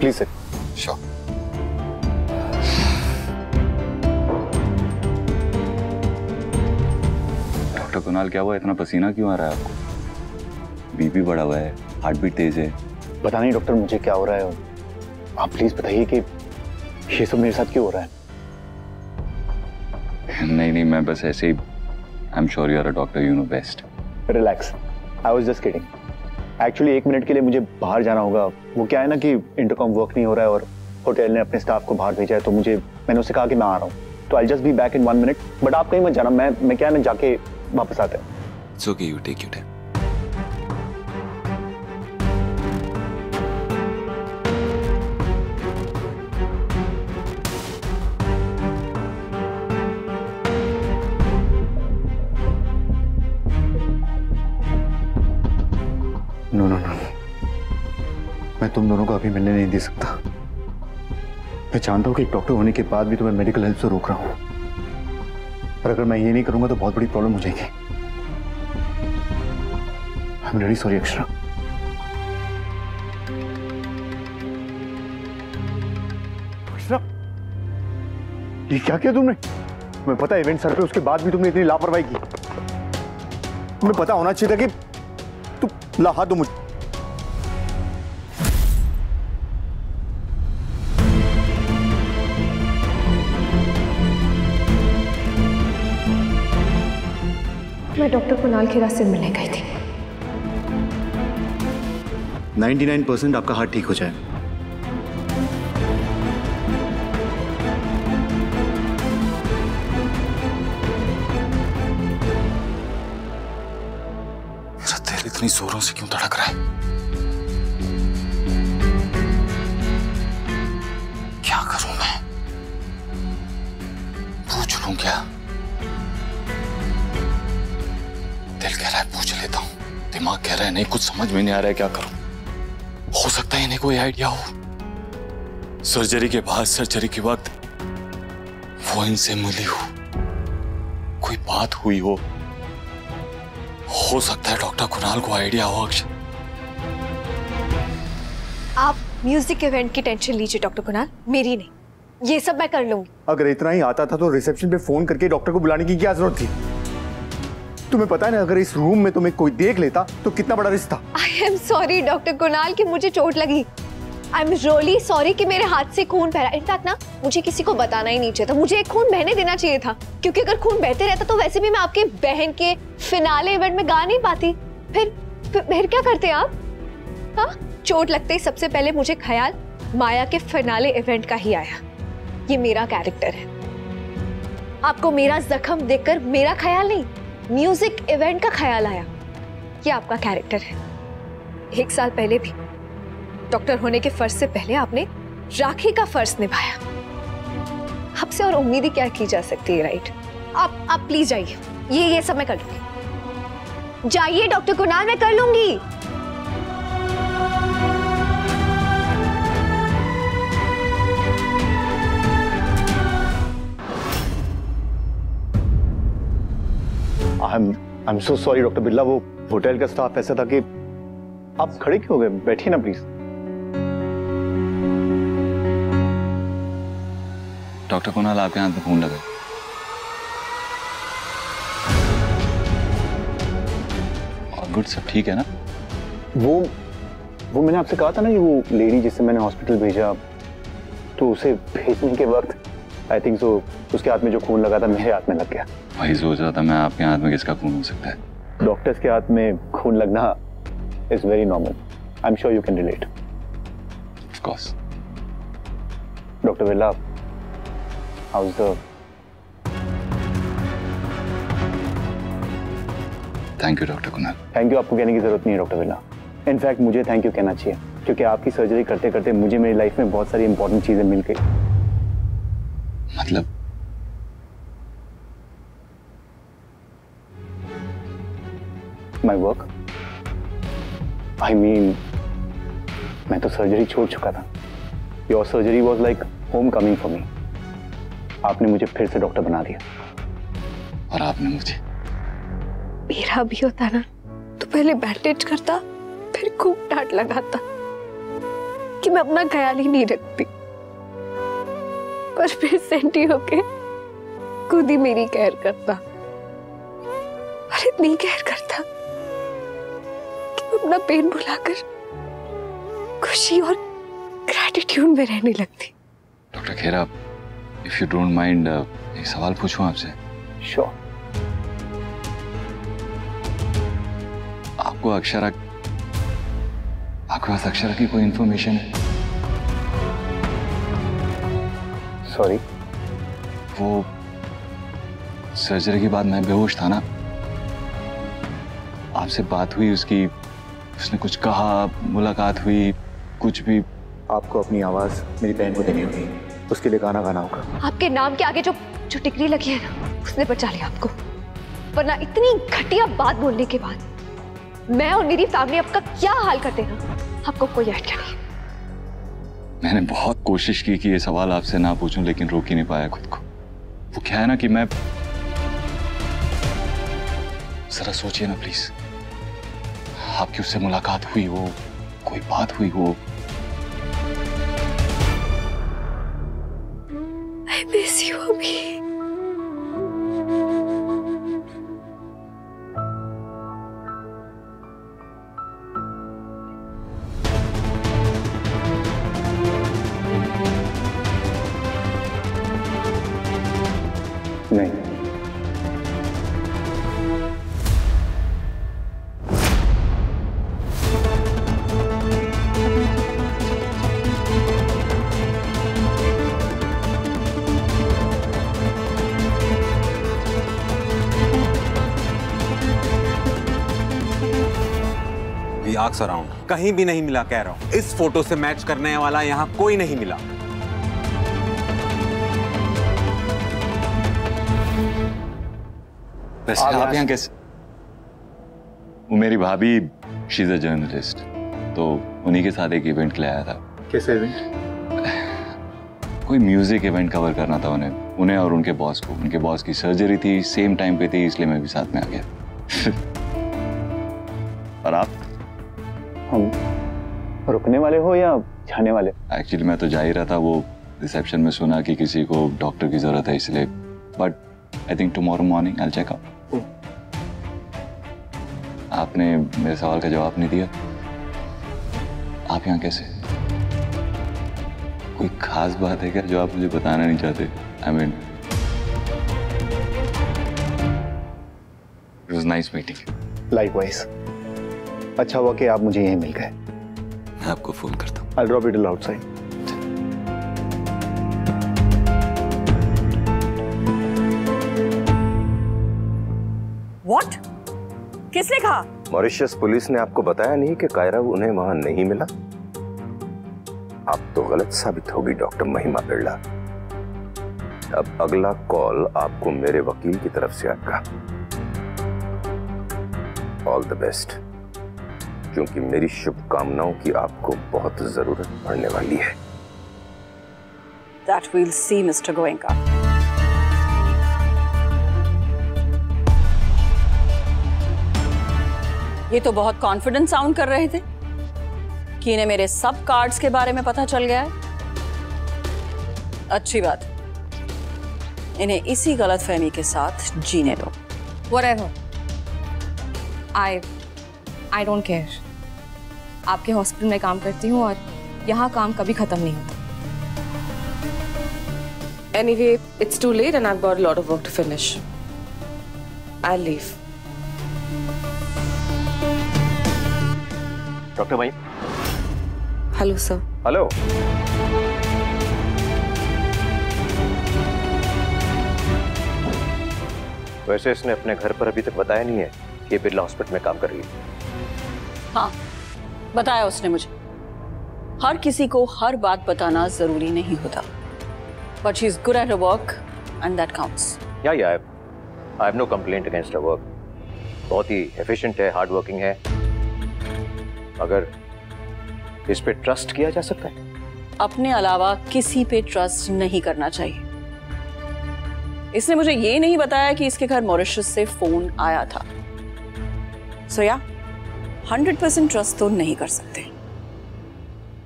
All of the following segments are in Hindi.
Please sir. Sure. Doctor Kunal, क्या हुआ? इतना पसीना क्यों आ रहा है आपको? बीपी बढ़ा हुआ है, हार्ट बीट तेज है। पता नहीं डॉक्टर मुझे क्या हो रहा है, आप प्लीज बताइए कि ये सब मेरे साथ क्यों हो रहा है। नहीं, मैं बस ऐसे ही, I am sure you are a doctor, you know best. Relax, I was just kidding. Actually 1 minute के लिए मुझे बाहर जाना होगा। वो क्या है ना कि इंटरकॉम वर्क नहीं हो रहा है और होटल ने अपने स्टाफ को बाहर भेजा है, तो मैंने उससे कहा कि मैं आ रहा हूँ, तो I just be back in 1 minute. But आप कहीं मत जाना, मैं क्या है ना जाके वापस आता हूँ। It's okay, you take your time. No, मैं तुम दोनों को अभी मिलने नहीं दे सकता। मैं जानता हूँ कि एक डॉक्टर होने के बाद भी तुम्हें मेडिकल हेल्प से रोक रहा हूँ, पर अगर मैं ये नहीं करूंगा तो बहुत बड़ी प्रॉब्लम हो जाएगी। I am really sorry Akshara. Akshara, ये क्या किया तुमने? तुम्हें पता है इवेंट सर पे, उसके बाद भी तुमने इतनी लापरवाही की। तुम्हें पता होना चाहिए था कि तुम ला हाथ दो मुझे। मैं डॉक्टर कुणाल खेरा से मिलने गई थी। 99% आपका हार्ट ठीक हो जाए। मेरा दिल इतनी जोरों से क्यों धड़क रहा है? क्या करूं मैं? पूछ लूं क्या? दिल कह रहा है पूछ लेता हूं, दिमाग कह रहा है नहीं, कुछ समझ में नहीं आ रहा है क्या करूं। हो सकता है इन्हें कोई आइडिया हो। सर्जरी के बाद, सर्जरी के वक्त वो इनसे मिली हो, कोई बात हुई हो सकता है डॉक्टर कुणाल को आइडिया हो। अक्षर, आप म्यूजिक इवेंट की टेंशन लीजिए डॉक्टर कुणाल, मेरी नहीं, ये सब मैं कर लूंगी। अगर इतना ही आता था तो रिसेप्शन पे फोन करके डॉक्टर को बुलाने की क्या जरूरत थी? तुम्हें पता है ना, अगर इस रूम में तुम्हें कोई देख लेता तो कितना बड़ा रिस्क था। I am sorry doctor Kunal कि मुझे चोट लगी। आई एम रियली सॉरी कि मेरे हाथ से खून बह रहा है। इनफैक्ट ना, मुझे किसी को बताना ही नहीं चाहिए था, मुझे एक खून बहने देना चाहिए था, क्योंकि अगर खून बहते रहता तो वैसे भी मैं आपके बहन के फिनाले इवेंट में गा नहीं पाती। फिर क्या करते आप? हाँ, चोट लगते ही सबसे पहले मुझे ख्याल माया के फिनाले इवेंट का ही आया। ये मेरा कैरेक्टर है। आपको मेरा जख्म देखकर मेरा ख्याल नहीं, म्यूजिक इवेंट का ख्याल आया। ये आपका कैरेक्टर है। 1 साल पहले भी डॉक्टर होने के फर्ज से पहले आपने राखी का फर्ज निभाया। आपसे और उम्मीद ही क्या की जा सकती है, राइट? आप प्लीज जाइए, ये सब मैं कर लूंगी। जाइए डॉक्टर कुणाल, मैं कर लूंगी। I'm so sorry doctor Birla, वो होटल का स्टाफ ऐसा था कि आप खड़े क्यों हो गए? बैठिए ना प्लीज। डॉक्टर कुणाल, आपके हाथ में खून लगा। और गुड, सब ठीक है ना? वो मैंने आपसे कहा था ना कि वो लेडी जिसे मैंने हॉस्पिटल भेजा, तो उसे भेजने के वक्त आई थिंक सो उसके हाथ में जो खून लगा था मेरे हाथ में लग गया। वही सोच रहा था मैं, आपके हाथ में किसका खून हो सकता है? डॉक्टर्स के हाथ में खून लगना is very normal. I am sure you can relate. Of course. Doctor Birla, house the? Thank you doctor Kunal. Thank you आपको कहने की जरूरत नहीं है डॉक्टर बिरला। इनफैक्ट मुझे थैंक यू कहना चाहिए, क्योंकि आपकी सर्जरी करते करते मुझे मेरी लाइफ में बहुत सारी इंपॉर्टेंट चीजें मिल गई। मतलब? माई वर्क, आई मीन मैं तो सर्जरी छोड़ चुका था। Your surgery was like home coming for me. आपने मुझे फिर से डॉक्टर बना दिया। और आपने मुझे? मेरा भी होता ना तो पहले बैंडेज करता, फिर खूब डांट लगाता। कि मैं अपना ख्याल ही नहीं रखती, पर फिर सेंटी होके खुद ही मेरी केयर करता, और इतनी केयर करता कि मैं अपना पेन भुलाकर खुशी और ग्रैटिट्यूड में रहने लगती। Doctor Khera, if you don't mind, एक सवाल पूछूं आपसे? श्योर। आपके पास अक्षरा की कोई इंफॉर्मेशन है? सॉरी? वो सर्जरी के बाद मैं बेहोश था ना, आपसे बात हुई उसकी, उसने कुछ कहा, मुलाकात हुई, कुछ भी? आपको अपनी आवाज मेरी बहन को देनी होगी, उसके लिए गाना गाना होगा। आपके नाम के आगे जो टिकरी लगी है ना, उसने बचा लिया आपको, वरना इतनी घटिया बात बोलने के बाद मैं और मेरी फैमिली आपका क्या हाल करते हैं, आपको कोई आइडिया नहीं। मैंने बहुत कोशिश की कि ये सवाल आपसे ना पूछूं, लेकिन रोक ही नहीं पाया खुद को। वो क्या है ना कि मैं, जरा सोचिए ना प्लीज, आपकी उससे मुलाकात हुई हो, कोई बात हुई हो? I miss you, अभी। नहीं, आर्क्स अराउंड कहीं भी नहीं मिला, कह रहा हूं। इस फोटो से मैच करने वाला यहां कोई नहीं मिला। वैसे आप यहाँ कैसे? वो मेरी भाभी, शी इज अ जर्नलिस्ट, तो उन्हीं के साथ एक इवेंट के लिए आया था। कैसे इवेंट? कोई म्यूजिक इवेंट कवर करना था उन्हें और उनके बॉस को। उनके बॉस की सर्जरी थी, सेम टाइम पे थी, इसलिए मैं भी साथ में आ गया। और आप? हम रुकने वाले हो या जाने वाले? एक्चुअली मैं तो जा ही रहा था, वो रिसेप्शन में सुना कि किसी को डॉक्टर की जरूरत है, इसलिए। But I think tomorrow morning I will check out. आपने मेरे सवाल का जवाब नहीं दिया। आप यहाँ कैसे? कोई खास बात है क्या जो आप मुझे बताना नहीं चाहते? I mean, it was nice meeting. Likewise. अच्छा हुआ कि आप मुझे यहीं मिल गए। मैं आपको फोन करता हूँ। I'll drop it outside. What? किसने कहा? मॉरिशस पुलिस ने आपको बताया नहीं कि कायरा उन्हें वहां नहीं मिला? आप तो गलत साबित होगी डॉक्टर महिमा बिरला। अब अगला कॉल आपको मेरे वकील की तरफ से आएगा। ऑल द बेस्ट, क्योंकि मेरी शुभकामनाओं की आपको बहुत जरूरत पड़ने वाली है। That we'll see, Mr. Goenka. ये तो बहुत कॉन्फिडेंट साउंड कर रहे थे कि इन्हें मेरे सब कार्ड्स के बारे में पता चल गया है। अच्छी बात, इन्हें इसी गलतफहमी के साथ जीने दो। Whatever. I don't care. आपके हॉस्पिटल में काम करती हूँ और यहाँ काम कभी खत्म नहीं होता। Anyway, it's too late and I've got a lot of work to finish. I'll leave. Doctor भाई। Hello, sir. हेलो। वैसे इसने अपने घर पर अभी तक बताया नहीं है कि बिरला हॉस्पिटल में काम कर रही है। हाँ, बताया उसने मुझे। हर किसी को हर बात बताना जरूरी नहीं होता, but she is good at her work and that counts. Yeah, I have no complaint against her work. बहुत ही efficient है, hard working है। अगर इस पे ट्रस्ट किया जा सकता है? अपने अलावा किसी पे ट्रस्ट नहीं करना चाहिए। इसने मुझे ये नहीं बताया कि इसके घर मॉरिशस से फोन आया था। So yeah, 100% ट्रस्ट तो नहीं कर सकते।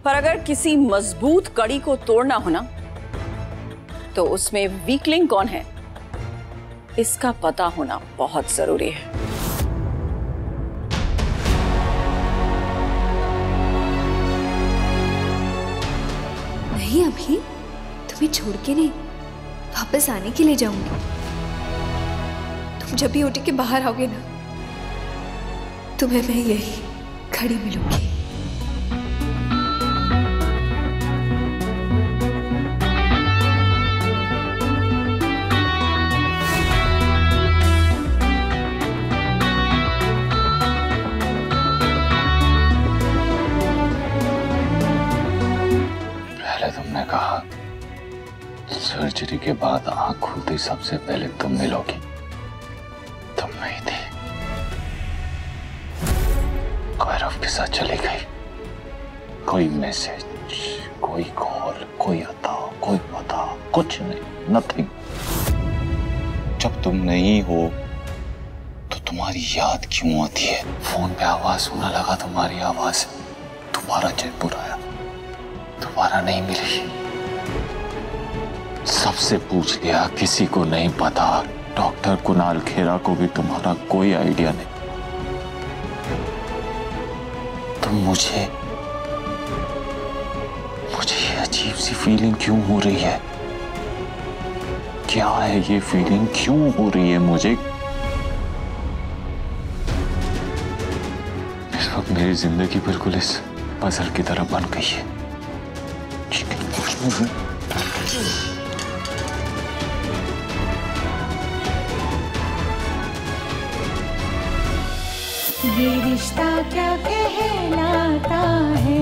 पर अगर किसी मजबूत कड़ी को तोड़ना हो ना, तो उसमें वीकलिंग कौन है इसका पता होना बहुत जरूरी है। नहीं अभी तुम्हें छोड़ के नहीं, वापस आने के लिए जाऊंगी। तुम जब भी ओटी के बाहर आओगे ना, तुम्हें मैं यही खड़ी मिलूंगी। तुमने कहा सर्जरी के बाद आंख खुलते सबसे पहले तुम मिलोगी, तुम नहीं थी, गौरव के साथ चली गई। कोई मैसेज, कोई कॉल, कोई अता, कोई पता, कुछ नहीं, नथिंग। जब तुम नहीं हो तो तुम्हारी याद क्यों आती है? फोन पे आवाज सुनने लगा, तुम्हारी आवाज, तुम्हारा जयपुर आया, दोबारा नहीं मिली। सबसे पूछ लिया, किसी को नहीं पता। डॉक्टर कुणाल खेरा को भी तुम्हारा कोई आइडिया नहीं। तो मुझे ये अजीब सी फीलिंग क्यों हो रही है? क्या है ये फीलिंग, क्यों हो रही है मुझे? इस वक्त मेरी जिंदगी बिल्कुल इस पजल की तरह बन गई है। ये रिश्ता क्या कहलाता है।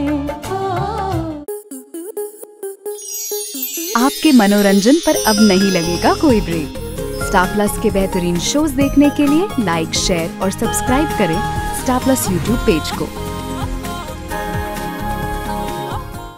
आपके मनोरंजन पर अब नहीं लगेगा कोई ब्रेक। स्टार प्लस के बेहतरीन शोज देखने के लिए लाइक, शेयर और सब्सक्राइब करें स्टार प्लस यूट्यूब पेज को।